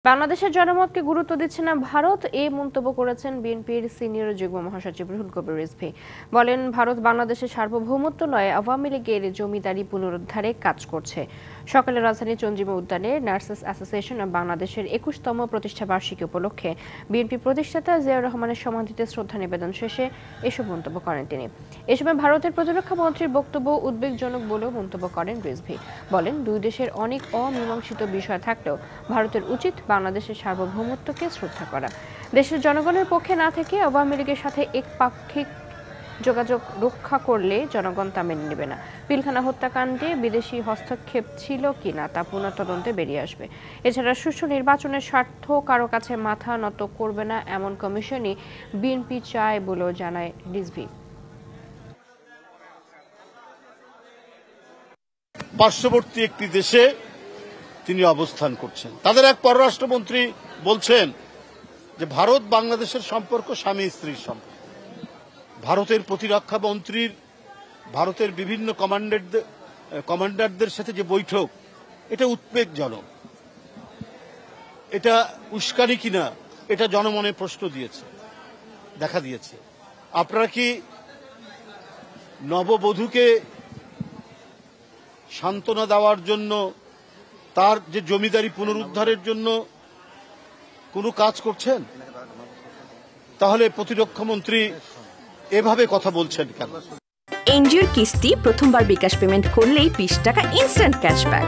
বাংলাদেশের জনমতকে গুরুত্ব দিচ্ছে না ভারত, এই মন্তব্য করেছেন বিএনপির সিনিয়র যুগ্ম মহাসচিব রুহুল কবির রিজভী। বলেন, ভারত বাংলাদেশের সার্বভৌমত্ব নয়, আওয়ামী লীগের জমিদারি পুনরুদ্ধারে কাজ করছে। সকালে রাজধানীর চন্দ্রিমা উদ্যানে নার্সেস অ্যাসোসিয়েশন অব বাংলাদেশের ২১তম প্রতিষ্ঠা বার্ষিকী উপলক্ষে বিএনপি প্রতিষ্ঠাতা জিয়াউর রহমানের সমাধিতে শ্রদ্ধা নিবেদন শেষে এসব মন্তব্য করেন তিনি। এ সময় ভারতের প্রতিরক্ষা মন্ত্রীর বক্তব্য উদ্বেগজনক বলেও মন্তব্য করেন রিজভী। বলেন, দুই দেশের অনেক অমীমাংসিত বিষয় থাকলেও ভারতের উচিত বাংলাদেশের সার্বভৌমত্বকে শ্রদ্ধা করা। দেশের জনগণের পক্ষে না থেকে আওয়ামী লীগের সাথে একপাক্ষিক যোগাযোগ রক্ষা করলে জনগণ তা মেনে নেবে না। পিলখানা হত্যাকাণ্ডে বিদেশি হস্তক্ষেপ ছিল কিনা তা পুনঃতদন্তে বেরিয়ে আসবে। এছাড়া সুষ্ঠু নির্বাচনের স্বার্থ কারো কাছে মাথা নত করবে না, এমন কমিশনই বিএনপি চায় বলেও জানায় রিজভী। পার্শ্ববর্তী একটি দেশে তিনি অবস্থান করছেন। তাদের এক পররাষ্ট্রমন্ত্রী বলছেন যে ভারত বাংলাদেশের সম্পর্ক স্বামী স্ত্রীর সম্পর্ক। ভারতের প্রতিরক্ষা মন্ত্রীর ভারতের বিভিন্ন কমান্ডারদের সাথে যে বৈঠক, এটা উদ্বেগজনক, এটা উস্কানি কিনা এটা জনমনে প্রশ্ন দেখা দিয়েছে। আপনারা কি নববধূকে সান্ত্বনা দেওয়ার জন্য, তার যে জমিদারি পুনরুদ্ধারের জন্য কোনো কাজ করছেন? তাহলে প্রতিরক্ষা মন্ত্রী এভাবে কথা বলছেন কেন? এনজিওর কিস্তি প্রথমবার বিকাশ পেমেন্ট করলেই 20 টাকা ইনস্ট্যান্ট ক্যাশব্যাক।